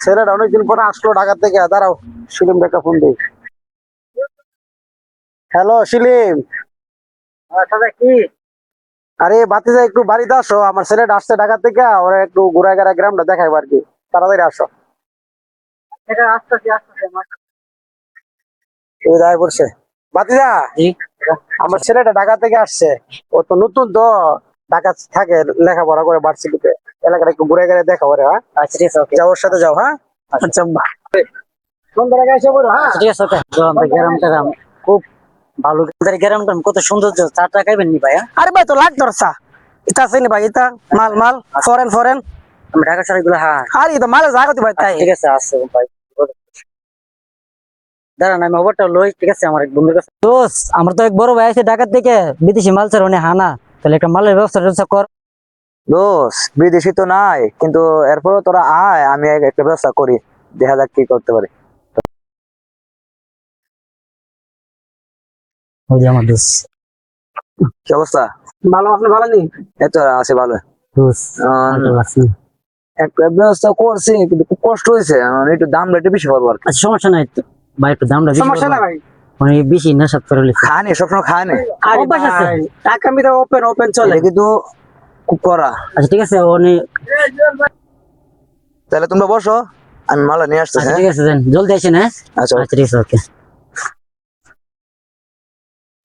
ছেলেটা অনেকদিন পরে আসলো ঢাকা থেকে। দাঁড়াও, শিলিম একটা ফোন দিই। হ্যালো শিলিম। কি আরে বাতিজা, একটু বাড়িতে আসো, আমার ছেলেটা আসছে ঢাকা থেকে, ওরা একটু ঘুরায় ঘুরায় গ্রামটা দেখাইবো আর কি। তাড়াতাড়ি আসো। এটা আসতেছি এই দায় পড়ছে। বাতিজা, আমার ছেলেটা ঢাকা থেকে আসছে। ও তো নতুন তো, ঢাকা থাকে, লেখাপড়া করে ভার্সিটিতে। এলাকাটা একটু ঘুরে ঘুরে দেখাবো রে। হ্যাঁ আচ্ছা ঠিক আছে, ওকে। যাও, ওর সাথে যাও। হ্যাঁ আচ্ছা, সন্ধ্যা আগে এসে পড়ো। হ্যাঁ আচ্ছা, ঠিক আছে, ওকে। তো আমরা গ্রামটা খুব ভালো। আমাদের গ্রামটা কত সৌন্দর্য, চা টা খাইবেন নি ভাইয়া? আরে ভাই, তো লাগতো চা। ইতা আছে নি ভাই? ইতা মাল মাল ফরেন ফরেন। আমরা ঢাকা শহরে গুলো, হ্যাঁ। আরে তো মালে জাগতি ভাই, তাই ঠিক আছে, আসছে ভাই। দাঁড়ান, আমি খবরটা লই। ঠিক আছে, আমার এক বন্ধুর কাছে। দোষ, আমার তো এক বড় ভাই আছে ঢাকা থেকে, বিদেশি মাল ছাড়া উনি হানা। তাহলে একটা মালের ব্যবস্থা কর। দোষ বিদেশি তো নাই, কিন্তু এরপরও তোরা আয়, আমি একটা ব্যবস্থা করি, দেখা যাক কি করতে পারি। ওই যে আমার দোষ। কি অবস্থা? ভালো, আপনি ভালো নেই? এই তো আছে ভালো। দোষ, একটা ব্যবস্থা করছি, কিন্তু খুব কষ্ট হয়েছে। একটু দামটা একটু বেশি পড়বো আর কি। আচ্ছা, সমস্যা নাই তো ভাই, একটু দামটা বেশি সমস্যা না পড়বে। ভাই। মানে বেশি নেশা করে লিখছে। খায়নি, সবসময় খায়নি। আরে অভ্যাস আছে। ভাই, টাকা মিটা ওপেন ওপেন চলে। এটা কিন্তু খুব করা। আচ্ছা ঠিক আছে, উনি। তাহলে তোমরা বসো, আমি মালা নিয়ে আসতেছি। আচ্ছা হ্যাঁ? ঠিক আছে, যান জলদি আসেন। হ্যাঁ আচ্ছা, আচ্ছা ঠিক আছে, ওকে।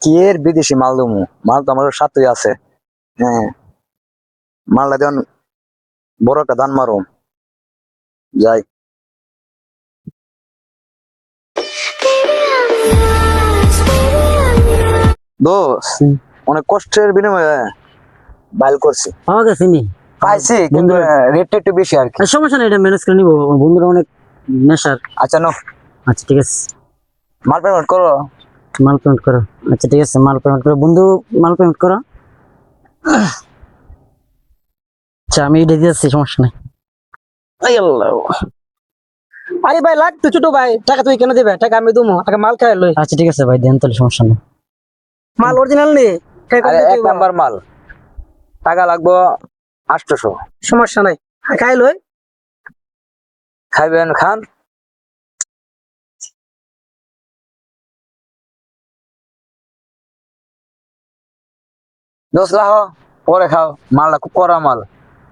কি এর বিদেশি মাল দমু? মাল তো আমার সাথে আছে। হ্যাঁ, মালটা দেন, বড় একটা দান মারো। যাই। দোষ, অনেক কষ্টের বিনিময়ে বাইল করছি, পাওয়া গেছে নি? পাইছি, কিন্তু রেটটা একটু বেশি আর কি। আচ্ছা, সমস্যা নেই, এটা ম্যানেজ করে নিবো। আমার বন্ধুরা অনেক নেশার। আচ্ছা নো, আচ্ছা ঠিক আছে, মাল পেমেন্ট করো। মাল পেমেন্ট করো। আচ্ছা ঠিক আছে, মাল পেমেন্ট করো বন্ধু, মাল পেমেন্ট করো। আচ্ছা, আমি এটা দিয়েছি, সমস্যা নেই। এই আল্লাহ। আরে ভাই, লাগতো ছোট ভাই, টাকা তুই কেন দিবে? টাকা আমি দুমো, টাকা মাল খাই লই। আচ্ছা ঠিক আছে ভাই, দেন তাহলে, সমস্যা নেই। মাল অরিজিনাল নেই। আরে এক নাম্বার মাল, টাকা লাগবো 800। সমস্যা নাই, খাই লই। খাইবেন খান। দোষ লাহ, পরে খাও। মালটা খুব কড়া মাল,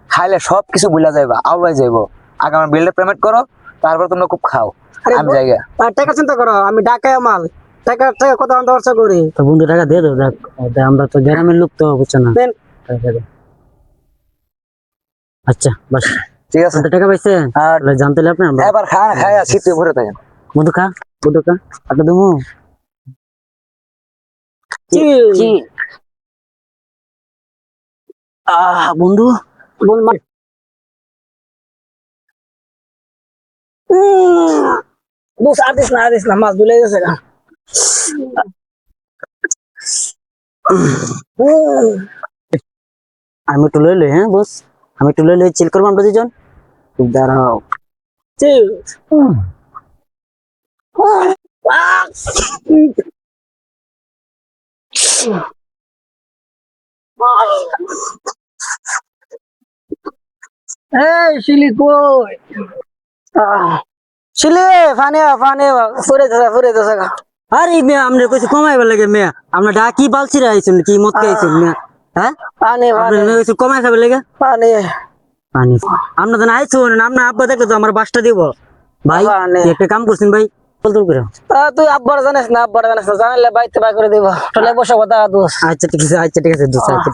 খাইলে সব কিছু ভুলা যাইবা, আউলাই যাইবো। আগে আমার বিলটা পেমেন্ট করো, তারপর তোমরা খুব খাও। আরে আমি জায়গা টাকা চিন্তা করো, আমি ঢাকায় মাল। টাকা টাকা কত আনতে খরচা করি। তো বন্ধু টাকা দিয়ে দেবো, দেখ আমরা তো গ্রামের লোক, তো বুঝছো না। দেন। টাকা দিয়ে দাও। আচ্ছা বাস, ঠিক আছে। টাকা পাইছে আর জানতে হলে আপনি আমরা এবার খান, খাই আর শীতে ভরে থাকেন। বন্ধু খা, বন্ধু খা, একটা দেবো। কি বন্ধু বল মাল। বস আদিস না, মাছ ভুলে গেছে গা। আমি একটু লই লই। হ্যাঁ বস, আমি একটু লই লই, চিল করবো আমরা দুজন। খুব দাঁড়াও। চিল। এই শিলি কই? শিলি ফানে ফুরে দে গা। আরে মেয়ে, আমরা কিছু কমাইবার লাগে মেয়ে, আমরা ডাকি পালছি রে, আইসুন কি মত খাইছুন মেয়ে? হ্যাঁ, পানি আপনার কিছু কমাই খাবে লাগে। পানি পানি, আমরা তো আইসুন, আপনার আব্বা দেখলে তো আমার বাসটা দিব ভাই। পানি। কি একটা কাম করছেন ভাই, বল তোর করে। তুই আব্বার জানিস না? আব্বার জানিস না? জানালে বাইতে বাই করে দিব। তাহলে বসে কথা দোষ। আচ্ছা ঠিক আছে, আচ্ছা ঠিক আছে, দোস্ত, আচ্ছা।